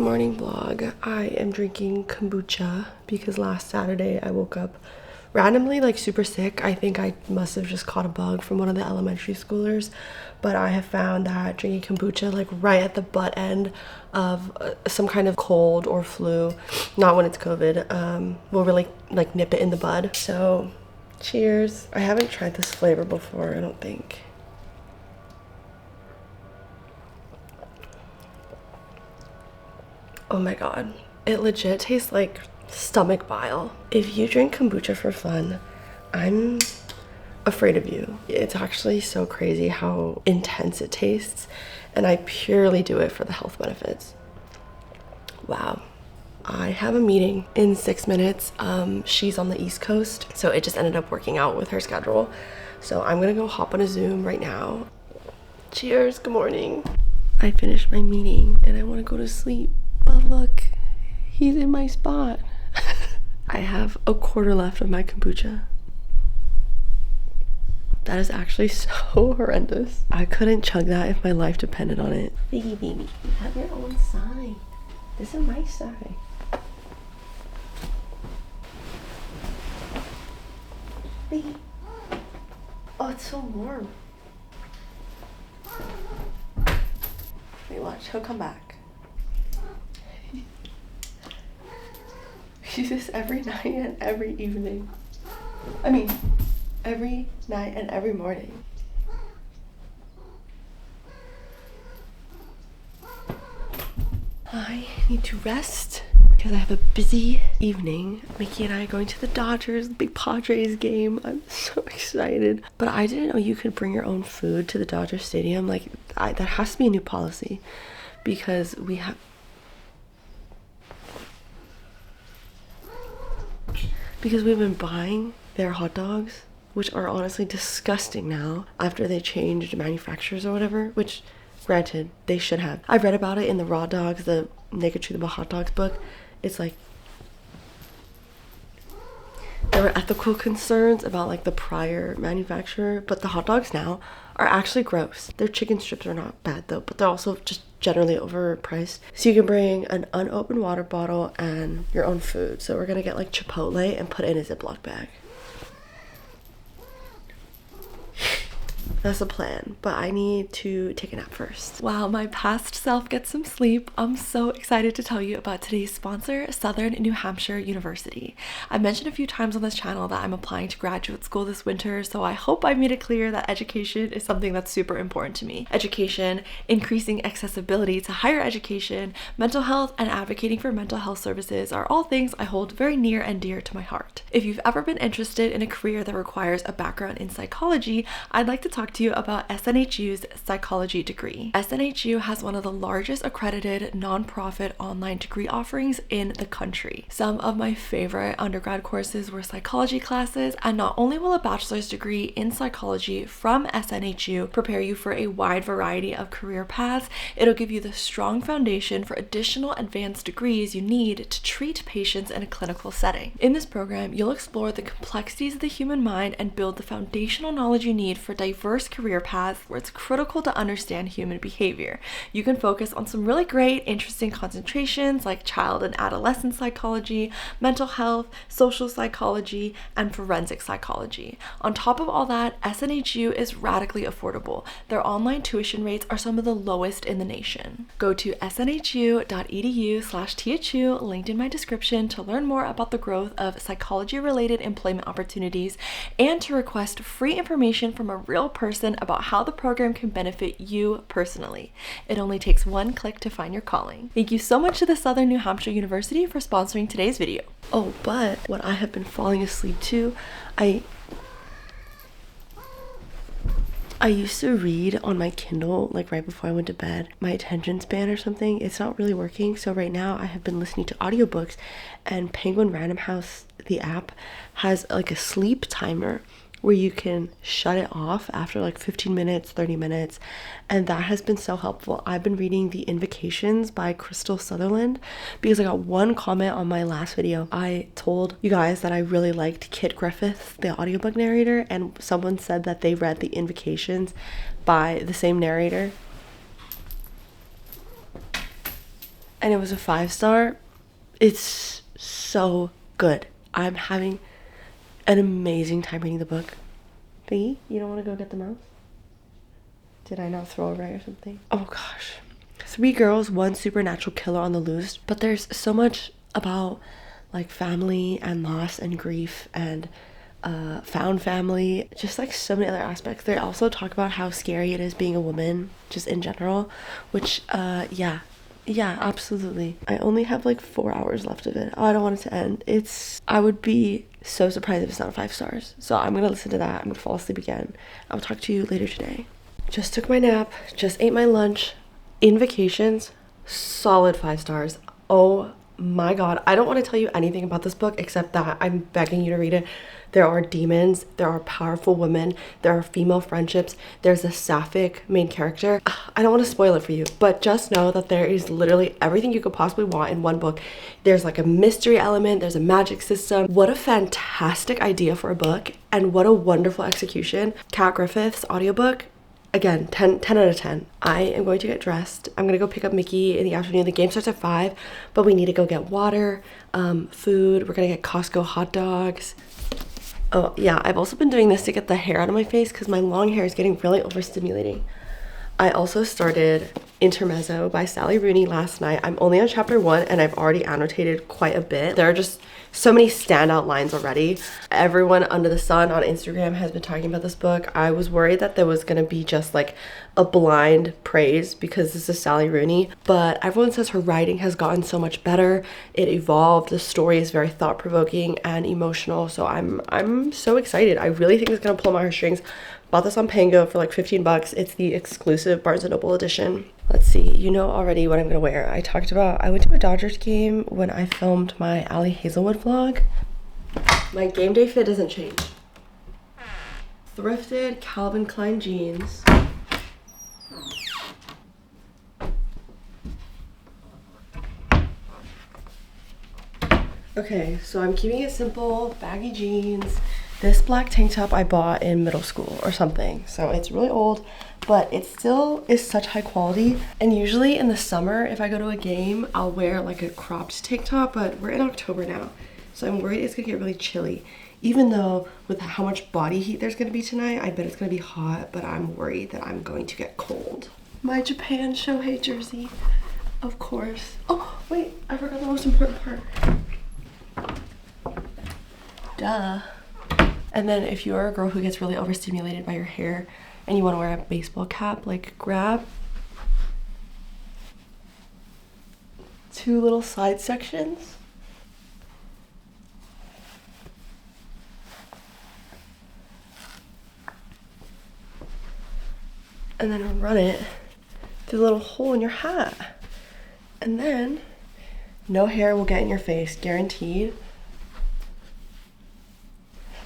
morning vlog. I am drinking kombucha because last Saturday I woke up randomly like super sick. I think I must have just caught a bug from one of the elementary schoolers, but I have found that drinking kombucha like right at the butt end of some kind of cold or flu, not when it's COVID, will really like nip it in the bud. So cheers. I haven't tried this flavor before, I don't think. Oh my god, it legit tastes like stomach bile. If you drink kombucha for fun, I'm afraid of you. It's actually so crazy how intense it tastes, and I purely do it for the health benefits. Wow. I have a meeting in 6 minutes. She's on the East Coast, so it just ended up working out with her schedule. So I'm gonna go hop on a Zoom right now. Cheers, good morning. I finished my meeting and I wanna go to sleep. But look, he's in my spot. I have a quarter left of my kombucha. That is actually so horrendous. I couldn't chug that if my life depended on it. Baby, you have your own side. This is my side. Baby. Oh, it's so warm. Wait, watch, he'll come back. She does this every night and every evening. I mean, every night and every morning. I need to rest because I have a busy evening. Mickey and I are going to the Dodgers, big Padres game. I'm so excited. But I didn't know you could bring your own food to the Dodger Stadium. Like, that has to be a new policy because we've been buying their hot dogs, which are honestly disgusting now after they changed manufacturers or whatever, which granted they should have. I read about it in the Raw Dogs, the Naked Truth About Hot Dogs book. It's like there were ethical concerns about like the prior manufacturer, but the hot dogs now are actually gross. Their chicken strips are not bad though, but they're also just generally overpriced. So you can bring an unopened water bottle and your own food. So we're gonna get like Chipotle and put it in a Ziploc bag. That's the plan, but I need to take a nap first. While my past self gets some sleep, I'm so excited to tell you about today's sponsor, Southern New Hampshire University. I mentioned a few times on this channel that I'm applying to graduate school this winter, so I hope I made it clear that education is something that's super important to me. Education, increasing accessibility to higher education, mental health, and advocating for mental health services are all things I hold very near and dear to my heart. If you've ever been interested in a career that requires a background in psychology, I'd like to talk to you about SNHU's psychology degree. SNHU has one of the largest accredited nonprofit online degree offerings in the country. Some of my favorite undergrad courses were psychology classes, and not only will a bachelor's degree in psychology from SNHU prepare you for a wide variety of career paths, it'll give you the strong foundation for additional advanced degrees you need to treat patients in a clinical setting. In this program, you'll explore the complexities of the human mind and build the foundational knowledge you need for diverse career paths where it's critical to understand human behavior. You can focus on some really great, interesting concentrations like child and adolescent psychology, mental health, social psychology, and forensic psychology. On top of all that, SNHU is radically affordable. Their online tuition rates are some of the lowest in the nation. Go to snhu.edu/THU, linked in my description, to learn more about the growth of psychology-related employment opportunities and to request free information from a real person about how the program can benefit you personally. It only takes one click to find your calling. Thank you so much to the Southern New Hampshire University for sponsoring today's video. Oh, but what I have been falling asleep to, I used to read on my Kindle like right before I went to bed. My attention span or something, it's not really working. So right now I have been listening to audiobooks, and Penguin Random House, the app, has like a sleep timer where you can shut it off after like 15 minutes, 30 minutes. And that has been so helpful. I've been reading The Invocations by Crystal Sutherland because I got one comment on my last video. I told you guys that I really liked Kit Griffith, the audiobook narrator, and someone said that they read The Invocations by the same narrator. and it was a 5-star. It's so good. I'm having an amazing time reading the book. Biggie, you don't want to go get the mouse? Did I not throw it right or something? Oh gosh. 3 girls, 1 supernatural killer on the loose. But there's so much about like family and loss and grief and found family, just like so many other aspects. They also talk about how scary it is being a woman just in general, which yeah, absolutely. I only have like 4 hours left of it. Oh, I don't want it to end. I would be so surprised if it's not 5 stars. So I'm gonna listen to that. I'm gonna fall asleep again. I'll talk to you later today. Just took my nap, just ate my lunch. Invocations, solid 5 stars. Oh my god, I don't want to tell you anything about this book except that I'm begging you to read it. There are demons, there are powerful women, there are female friendships, there's a sapphic main character. I don't want to spoil it for you, but just know that there is literally everything you could possibly want in one book. There's like a mystery element, there's a magic system. What a fantastic idea for a book, and what a wonderful execution. Kat Griffith's audiobook, again, 10 out of 10. I am going to get dressed. I'm going to go pick up Mickey in the afternoon. The game starts at 5, but we need to go get water, food. We're going to get Costco hot dogs. Oh, yeah, I've also been doing this to get the hair out of my face because my long hair is getting really overstimulating. I also started Intermezzo by Sally Rooney last night. I'm only on chapter 1 and I've already annotated quite a bit. There are just so many standout lines already. Everyone under the sun on Instagram has been talking about this book. I was worried that there was gonna be just like a blind praise because this is Sally Rooney, but everyone says her writing has gotten so much better. It evolved. The story is very thought-provoking and emotional, so I'm so excited. I really think it's gonna pull my heartstrings. Bought this on Pango for like 15 bucks. It's the exclusive Barnes & Noble edition. Let's see, you know already what I'm gonna wear. I went to a Dodgers game when I filmed my Ali Hazelwood vlog. My game day fit doesn't change. Thrifted Calvin Klein jeans. Okay, so I'm keeping it simple, baggy jeans. This black tank top I bought in middle school or something, so it's really old, but it still is such high quality. And usually in the summer, if I go to a game, I'll wear like a cropped tank top, but we're in October now, so I'm worried it's gonna get really chilly. Even though with how much body heat there's gonna be tonight, I bet it's gonna be hot, but I'm worried that I'm going to get cold. My Japan Shohei jersey, of course. Oh, wait, I forgot the most important part. Duh. And then if you're a girl who gets really overstimulated by your hair and you want to wear a baseball cap, like grab 2 little side sections. And then run it through the little hole in your hat. And then no hair will get in your face, guaranteed.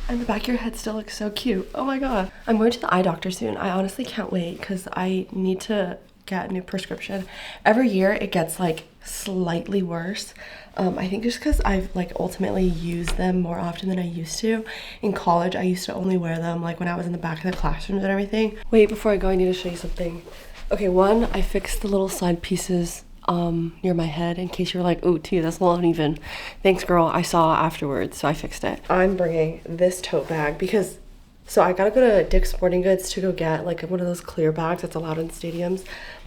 And the back of your head still looks so cute. Oh my god. I'm going to the eye doctor soon. I honestly can't wait because I need to get a new prescription. Every year it gets like slightly worse. I think just because I've like ultimately used them more often than I used to. In college, I used to only wear them like when I was in the back of the classrooms and everything. Wait, before I go, I need to show you something. Okay, one, I fixed the little side pieces near my head in case you're like, ooh, T, that's not even. Thanks, girl. I saw afterwards, so I fixed it. I'm bringing this tote bag because, so I gotta go to Dick's Sporting Goods to go get like one of those clear bags that's allowed in stadiums,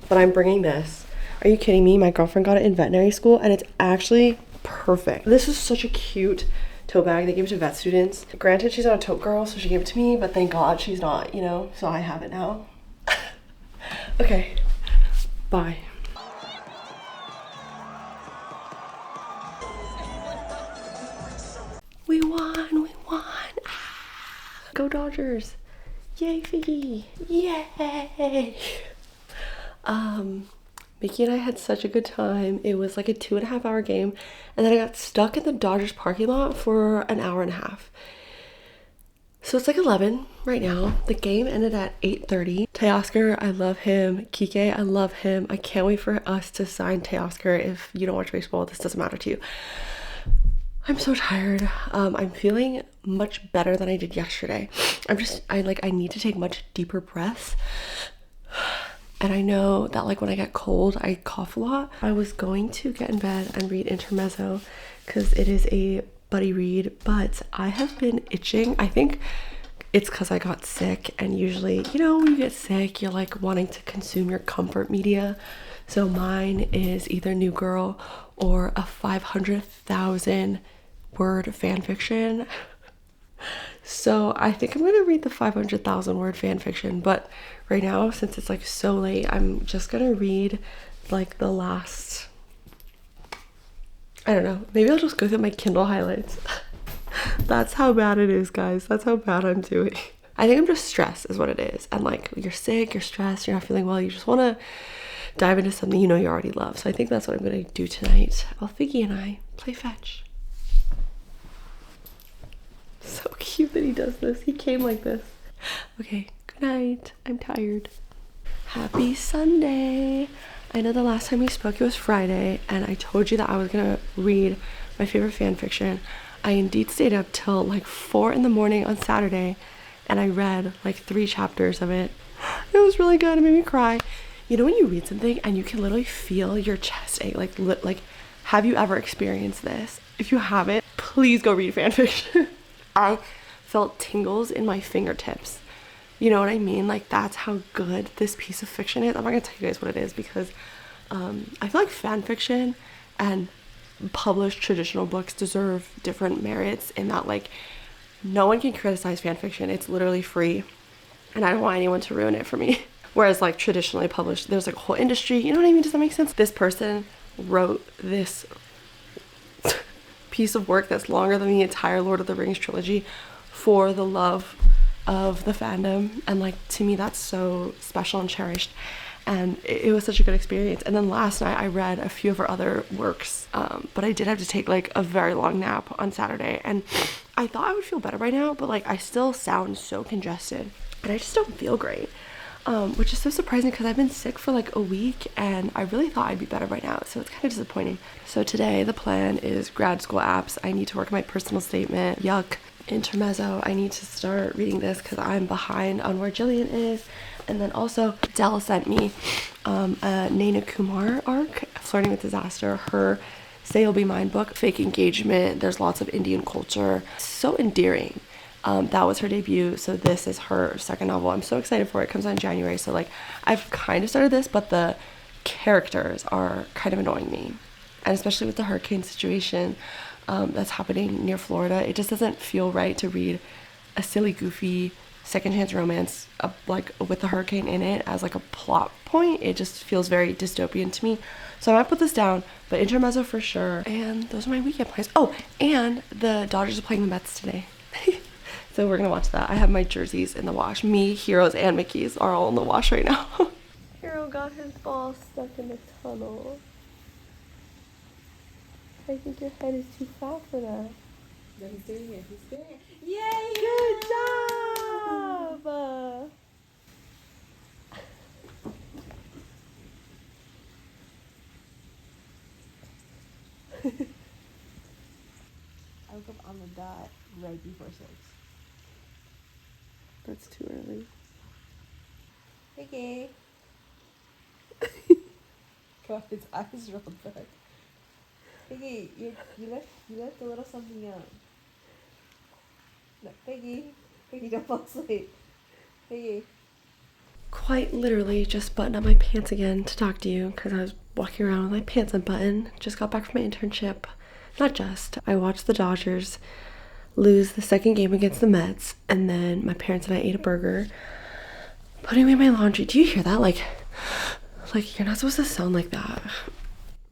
but I'm bringing this. Are you kidding me? My girlfriend got it in veterinary school and it's actually perfect. This is such a cute tote bag. They give it to vet students. Granted, she's not a tote girl, so she gave it to me, but thank God she's not, you know, so I have it now. Okay, bye. We won, we won. Ah, go Dodgers. Yay, Figgy. Yay. Mickey and I had such a good time. It was like a 2.5 hour game, and then I got stuck in the Dodgers parking lot for an hour and a half. So it's like 11 right now. The game ended at 8:30. Teoscar, I love him. Kike, I love him. I can't wait for us to sign Teoscar. If you don't watch baseball, this doesn't matter to you. I'm so tired. I'm feeling much better than I did yesterday. I need to take much deeper breaths. And I know that like when I get cold, I cough a lot. I was going to get in bed and read Intermezzo because it is a buddy read, but I have been itching. I think it's because I got sick, and usually, you know, when you get sick, you're like wanting to consume your comfort media. So mine is either New Girl or a 500,000 word fan fiction. So I think I'm gonna read the 500,000 word fan fiction, but right now, since it's like so late, I'm just gonna read like the last, I don't know, maybe I'll just go through my Kindle highlights. That's how bad it is, guys. That's how bad I'm doing. I think I'm just stressed is what it is. And like you're sick, you're stressed, you're not feeling well, you just want to dive into something you know you already love. So I think that's what I'm going to do tonight while Figgy and I play fetch. So cute that he does this. He came like this. Okay, good night. I'm tired. Happy Sunday. I know the last time we spoke it was Friday, and I told you that I was going to read my favorite fan fiction. I indeed stayed up till like 4 in the morning on Saturday, and I read like 3 chapters of it. It was really good. It made me cry. You know when you read something and you can literally feel your chest ache? Like, have you ever experienced this? If you haven't, please go read fan fiction. I felt tingles in my fingertips. You know what I mean? Like, that's how good this piece of fiction is. I'm not gonna tell you guys what it is because I feel like fan fiction and published traditional books deserve different merits in that, like, no one can criticize fan fiction. It's literally free, and I don't want anyone to ruin it for me. Whereas like traditionally published, there's like a whole industry. You know what I mean? Does that make sense? This person wrote this piece of work that's longer than the entire Lord of the Rings trilogy for the love of the fandom, and like to me that's so special and cherished, and it was such a good experience. And then last night I read a few of her other works, but I did have to take like a very long nap on Saturday, and I thought I would feel better by now, but like I still sound so congested and I just don't feel great, which is so surprising because I've been sick for like a week and I really thought I'd be better by now, so it's kind of disappointing. So today the plan is grad school apps. I need to work on my personal statement. Yuck. Intermezzo, I need to start reading this because I'm behind on where Jillian is. And then also Dell sent me a Naina Kumar arc, Flirting with Disaster, her Say You'll Be Mine book, fake engagement. There's lots of Indian culture, so endearing. That was her debut, so this is her second novel. I'm so excited for it. It comes out in January, so like I've kind of started this, but the characters are kind of annoying me, and especially with the hurricane situation that's happening near Florida, it just doesn't feel right to read a silly, goofy second chance romance like with the hurricane in it as like a plot point. It just feels very dystopian to me, so I might put this down. But Intermezzo for sure. And those are my weekend plans. Oh, and the Dodgers are playing the Mets today. So we're gonna watch that. I have my jerseys in the wash. Me, Heroes, and Mickey's are all in the wash right now. Hero got his ball stuck in the tunnel. I think your head is too fat for that. No, he's doing it. He's doing it. Yay! Good job! I woke up on the dot right before 6. That's too early. Okay. God, his eyes rolled back. Piggy, you left a little something out. No, Piggy, don't fall asleep. Piggy. Quite literally just buttoned up my pants again to talk to you because I was walking around with my pants unbuttoned. Just got back from my internship. Not just. I watched the Dodgers lose the second game against the Mets, and then my parents and I ate a burger, putting away my laundry. Do you hear that? Like you're not supposed to sound like that.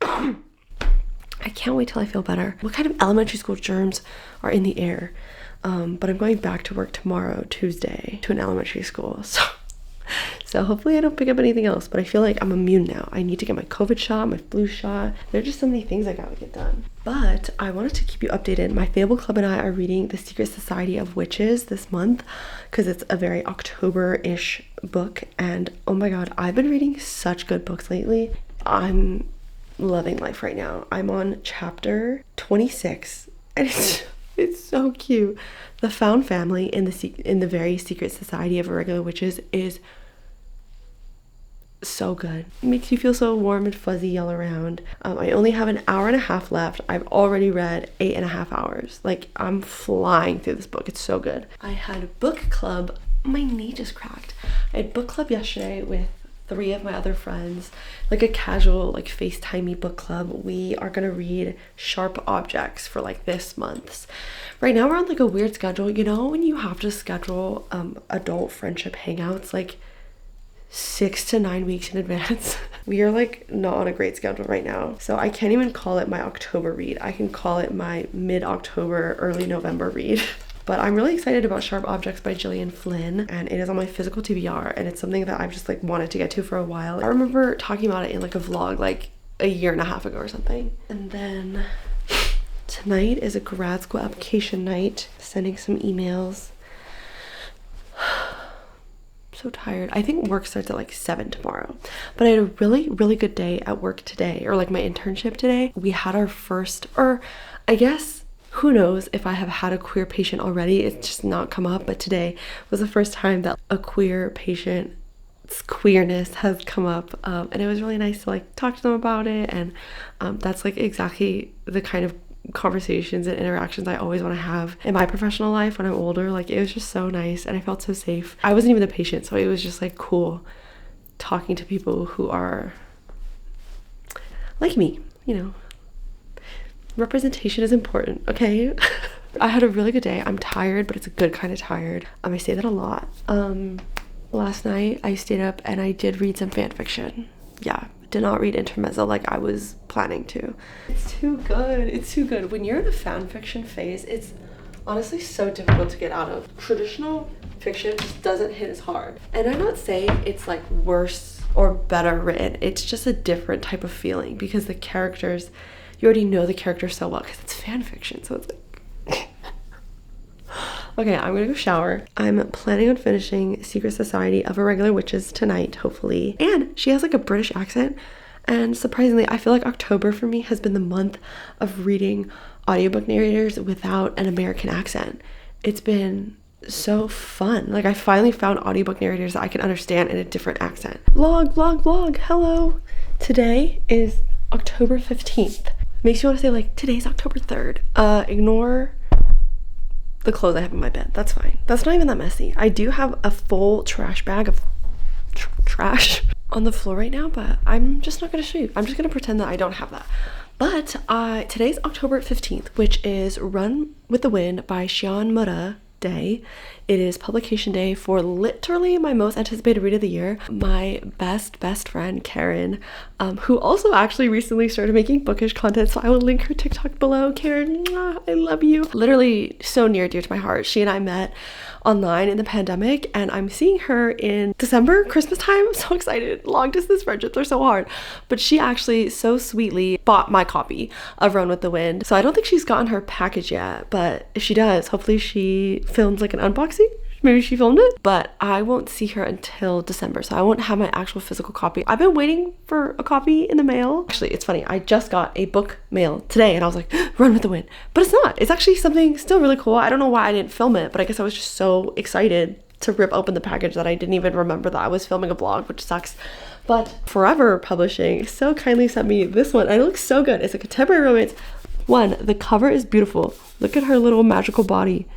I can't wait till I feel better. What kind of elementary school germs are in the air? But I'm going back to work tomorrow, Tuesday, to an elementary school. So hopefully I don't pick up anything else, but I feel like I'm immune now. I need to get my COVID shot, my flu shot. There are just so many things I gotta get done. But I wanted to keep you updated. My Fable Club and I are reading The Secret Society of Witches this month because it's a very October-ish book. And oh my god, I've been reading such good books lately. I'm loving life right now. I'm on chapter 26 and it's so cute. The found family in the very secret society of irregular witches is so good. It makes you feel so warm and fuzzy all around. I only have an hour and a half left. I've already read 8.5 hours. Like, I'm flying through this book. It's so good. I had book club. My knee just cracked. I had book club yesterday with 3 of my other friends, like a casual, like FaceTimey book club. We are gonna read Sharp Objects for like this month's. Right now we're on like a weird schedule. You know when you have to schedule adult friendship hangouts like 6 to 9 weeks in advance? We are like not on a great schedule right now, so I can't even call it my October read. I can call it my mid-October, early November read. But I'm really excited about Sharp Objects by Gillian Flynn, and it is on my physical TBR, and it's something that I've just like wanted to get to for a while. I remember talking about it in like a vlog like a year and a half ago or something. And then tonight is a grad school application night, sending some emails. So tired. I think work starts at like 7 tomorrow, but I had a really good day at work today, or like my internship today. We had our first, or I guess, who knows if I have had a queer patient already, it's just not come up, but today was the first time that a queer patient's queerness has come up, and it was really nice to like talk to them about it, and that's like exactly the kind of conversations and interactions I always want to have in my professional life when I'm older. Like, it was just so nice, and I felt so safe. I wasn't even the patient, so it was just like cool talking to people who are like me, you know. Representation is important, okay? I had a really good day. I'm tired, but it's a good kind of tired. I say that a lot. Last night I stayed up and I did read some fan fiction. Yeah, did not read Intermezzo like I was planning to. It's too good. It's too good. When you're in a fan fiction phase, it's honestly so difficult to get out of. Traditional fiction just doesn't hit as hard. And I'm not saying it's like worse or better written. It's just a different type of feeling because the characters, you already know the character so well because it's fan fiction, so it's like okay, I'm gonna go shower. I'm planning on finishing Secret Society of Irregular Witches tonight, hopefully. And she has like a British accent, and surprisingly I feel like October for me has been the month of reading audiobook narrators without an American accent. It's been so fun. Like, I finally found audiobook narrators that I can understand in a different accent. Vlog, hello. Today is October 15th. Makes you want to say like, today's October 3rd. Ignore the clothes I have in my bed. That's fine. That's not even that messy. I do have a full trash bag of trash on the floor right now, but I'm just not going to show you. I'm just going to pretend that I don't have that. But today's October 15th, which is Run with the Wind by Xian Mura Day. It is publication day for literally my most anticipated read of the year. My best friend Karen, who also actually recently started making bookish content, so I will link her TikTok below. Karen, I love you. Literally so near dear to my heart. She and I met online in the pandemic, and I'm seeing her in December, Christmas time. I'm so excited. Long distance friendships are so hard. But she actually so sweetly bought my copy of Run with the Wind. So I don't think she's gotten her package yet, but if she does, hopefully she films like an unboxing. Maybe she filmed it, but I won't see her until December, so I won't have my actual physical copy. I've been waiting for a copy in the mail. Actually, it's funny, I just got a book mail today and I was like, Run with the Wind, but it's not. It's actually something still really cool. I don't know why I didn't film it, but I guess I was just so excited to rip open the package that I didn't even remember that I was filming a vlog, which sucks. But Forever Publishing so kindly sent me this one, and it looks so good. It's a contemporary romance. One, the cover is beautiful. Look at her little magical body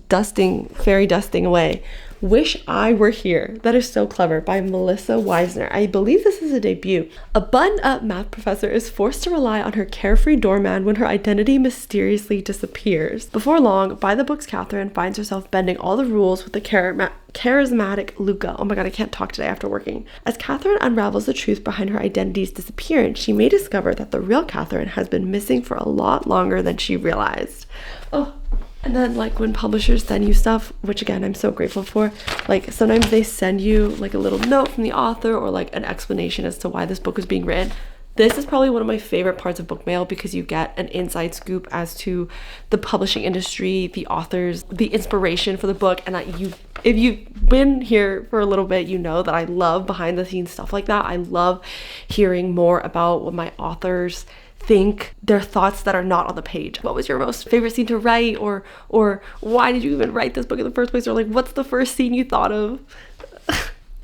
fairy dusting away. Wish I Were Here. That is so clever, by Melissa Weisner. I believe this is a debut. A buttoned-up math professor is forced to rely on her carefree doorman when her identity mysteriously disappears. Before long, by the book's Catherine finds herself bending all the rules with the charismatic Luca. Oh my god, I can't talk today after working. As Catherine unravels the truth behind her identity's disappearance, she may discover that the real Catherine has been missing for a lot longer than she realized. Oh. And then, like, when publishers send you stuff, which again I'm so grateful for, like, sometimes they send you like a little note from the author or like an explanation as to why this book is being written. This is probably one of my favorite parts of book mail because you get an inside scoop as to the publishing industry, the authors, the inspiration for the book, and that if you've been here for a little bit, you know that I love behind the scenes stuff like that. I love hearing more about what my authors think, their thoughts that are not on the page. What was your most favorite scene to write, or why did you even write this book in the first place, or like what's the first scene you thought of?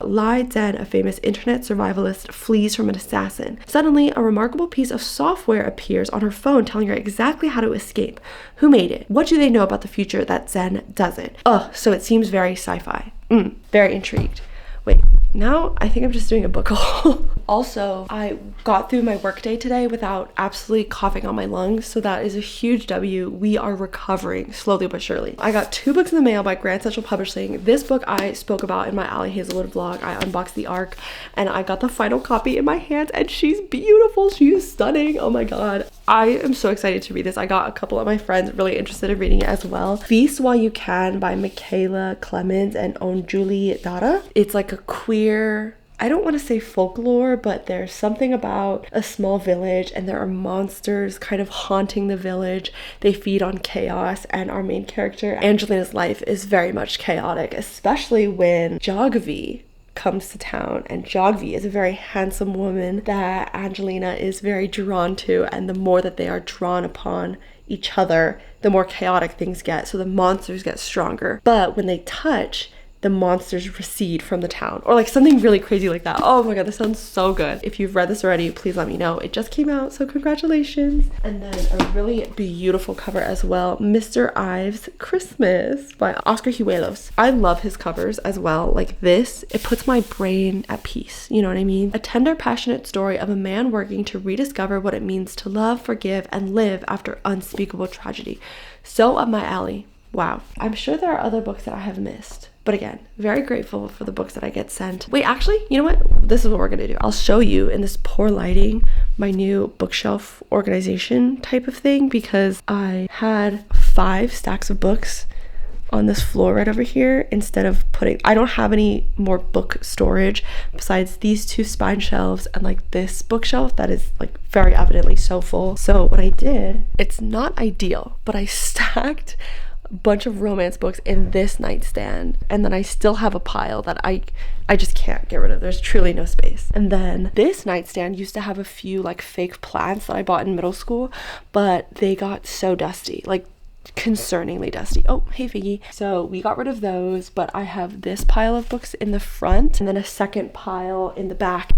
Lai Zhen, a famous internet survivalist, flees from an assassin. Suddenly, a remarkable piece of software appears on her phone telling her exactly how to escape. Who made it? What do they know about the future that Zhen doesn't? So it seems very sci-fi. Very intrigued. Wait, now I think I'm just doing a book haul. Also, I got through my workday today without absolutely coughing on my lungs, so that is a huge W. We are recovering slowly but surely. I got 2 books in the mail by Grand Central Publishing. This book I spoke about in my Ali Hazelwood vlog. I unboxed the ARC and I got the final copy in my hands, and she's beautiful. She is stunning. Oh my god. I am so excited to read this. I got a couple of my friends really interested in reading it as well. Feast While You Can by Michaela Clemens and Onjuli Dada. It's like a queer, I don't want to say folklore, but there's something about a small village and there are monsters kind of haunting the village. They feed on chaos, and our main character, Angelina's life is very much chaotic, especially when Jagvi comes to town, and Jagvi is a very handsome woman that Angelina is very drawn to, and the more that they are drawn upon each other, the more chaotic things get, so the monsters get stronger. But when they touch, the monsters recede from the town, or like something really crazy like that. Oh my god, this sounds so good. If you've read this already, please let me know. It just came out, so congratulations. And then a really beautiful cover as well, Mr. Ives Christmas by Oscar Huelos. I love his covers as well. Like this, it puts my brain at peace, you know what I mean? A tender, passionate story of a man working to rediscover what it means to love, forgive, and live after unspeakable tragedy. So up my alley. Wow. I'm sure there are other books that I have missed. But again, very grateful for the books that I get sent. Wait, actually, you know what? This is what we're gonna do. I'll show you in this poor lighting my new bookshelf organization type of thing, because I had 5 stacks of books on this floor right over here instead of putting, I don't have any more book storage besides these 2 spine shelves and like this bookshelf that is like very evidently so full. So what I did, it's not ideal, but I stacked bunch of romance books in this nightstand, and then I still have a pile that I just can't get rid of. There's truly no space. And then this nightstand used to have a few like fake plants that I bought in middle school, but they got so dusty, like concerningly dusty. Oh, hey Figgy. So we got rid of those, but I have this pile of books in the front and then a second pile in the back.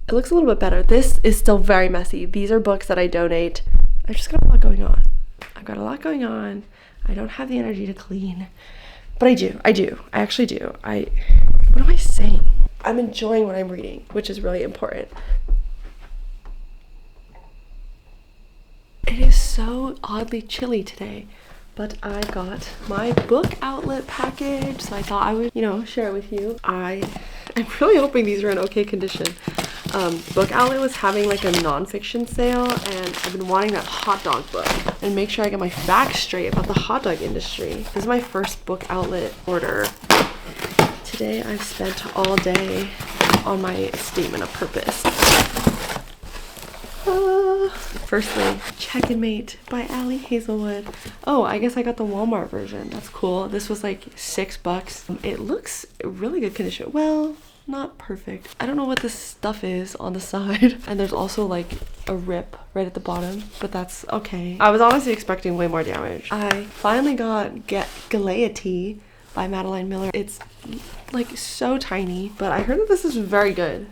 It looks a little bit better. This is still very messy. These are books that I donate. I just got a lot going on. I've got a lot going on. I don't have the energy to clean, but I do. I actually do. What am I saying? I'm enjoying what I'm reading, which is really important. It is so oddly chilly today, but I got my book outlet package, so I thought I would, share it with you. I'm really hoping these are in okay condition. Book Outlet was having like a nonfiction sale, and I've been wanting that hot dog book, and make sure I get my facts straight about the hot dog industry. This is my first Book Outlet order. Today I've spent all day on my statement of purpose. Firstly, Check and Mate by Ali Hazelwood. Oh, I guess I got the Walmart version. That's cool. This was like $6. It looks really good condition. Well, not perfect. I don't know what this stuff is on the side. And there's also like a rip right at the bottom, but that's okay. I was honestly expecting way more damage. I finally got Galeety by Madeline Miller. It's like so tiny, but I heard that this is very good.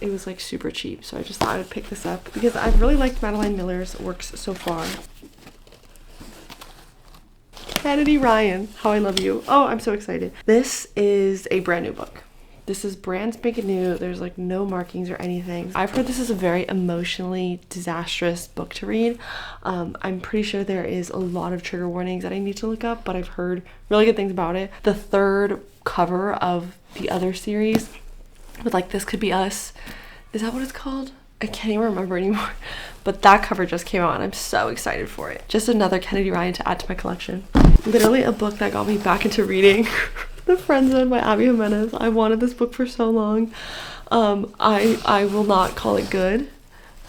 It was like super cheap, so I just thought I would pick this up because I've really liked Madeline Miller's works so far. Kennedy Ryan, How I Love You. Oh, I'm so excited. This is a brand new book. This is brand spanking new. There's like no markings or anything. I've heard this is a very emotionally disastrous book to read. I'm pretty sure there is a lot of trigger warnings that I need to look up, but I've heard really good things about it. The third cover of the other series with like This Could Be Us, is that what it's called? I can't even remember anymore, but that cover just came out and I'm so excited for it. Just another Kennedy Ryan to add to my collection. Literally a book that got me back into reading. The Friend Zone by Abby Jimenez. I wanted this book for so long. I will not call it good,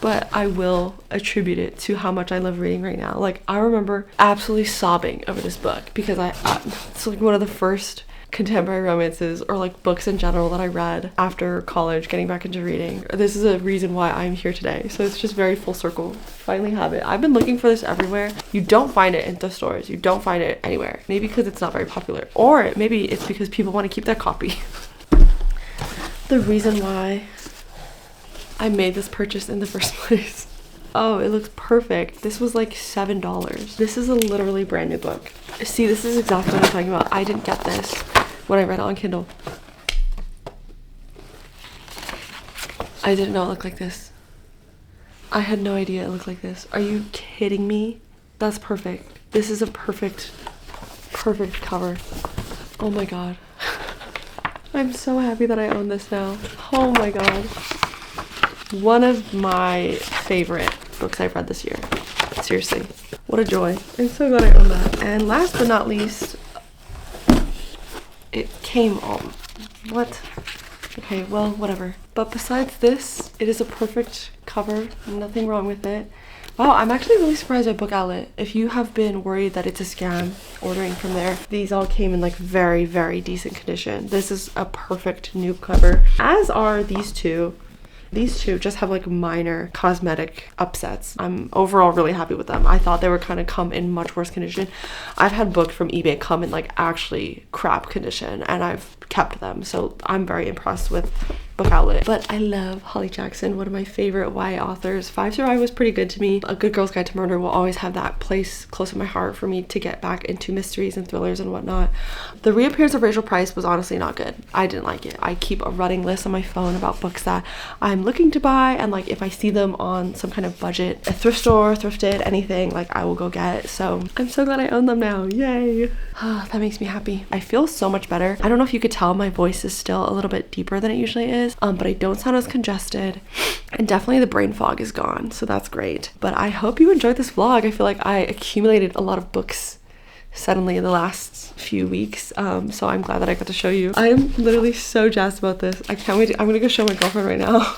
but I will attribute it to how much I love reading right now. Like, I remember absolutely sobbing over this book because it's like one of the first contemporary romances or like books in general that I read after college, getting back into reading. This is a reason why I'm here today. So it's just very full circle. Finally have it. I've been looking for this everywhere. You don't find it in the stores. You don't find it anywhere. Maybe because it's not very popular, or maybe it's because people want to keep their copy. The reason why I made this purchase in the first place. Oh, it looks perfect. This was like $7. This is a literally brand new book. See, this is exactly what I'm talking about. I didn't get this when I read it on Kindle. I didn't know it looked like this. I had no idea it looked like this. Are you kidding me? That's perfect. This is a perfect cover. Oh my god. I'm so happy that I own this now. Oh my god. One of my favorite books I've read this year. Seriously. What a joy. I'm so glad I own that. And last but not least, it came on. What? Okay, well, whatever. But besides this, it is a perfect cover. Nothing wrong with it. Wow, I'm actually really surprised by Book Outlet. If you have been worried that it's a scam ordering from there, these all came in like very, very decent condition. This is a perfect new cover, as are these two. These two just have like minor cosmetic upsets. I'm overall really happy with them. I thought they were kind of come in much worse condition. I've had books from eBay come in like actually crap condition, and I've kept them. So I'm very impressed with Book Outlet. But I love Holly Jackson, one of my favorite YA authors. Five Survive was pretty good to me. A Good Girl's Guide to Murder will always have that place close to my heart for me to get back into mysteries and thrillers and whatnot. The reappearance of Rachel Price was honestly not good. I didn't like it. I keep a running list on my phone about books that I'm looking to buy, and like if I see them on some kind of budget, a thrift store, thrifted, anything, like I will go get. So I'm so glad I own them now. Yay. That makes me happy. I feel so much better. I don't know if you could tell my voice is still a little bit deeper than it usually is, but I don't sound as congested, and definitely the brain fog is gone, so that's great. But I hope you enjoyed this vlog. I feel like I accumulated a lot of books suddenly in the last few weeks, so I'm glad that I got to show you. I am literally so jazzed about this. I can't wait. I'm gonna go show my girlfriend right now.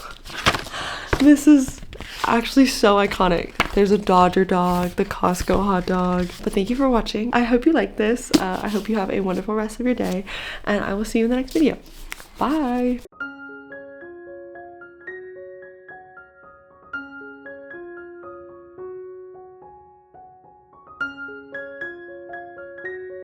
This is actually so iconic. There's a Dodger dog, the Costco hot dog. But thank you for watching. I hope you like this. I hope you have a wonderful rest of your day, and I will see you in the next video. Bye.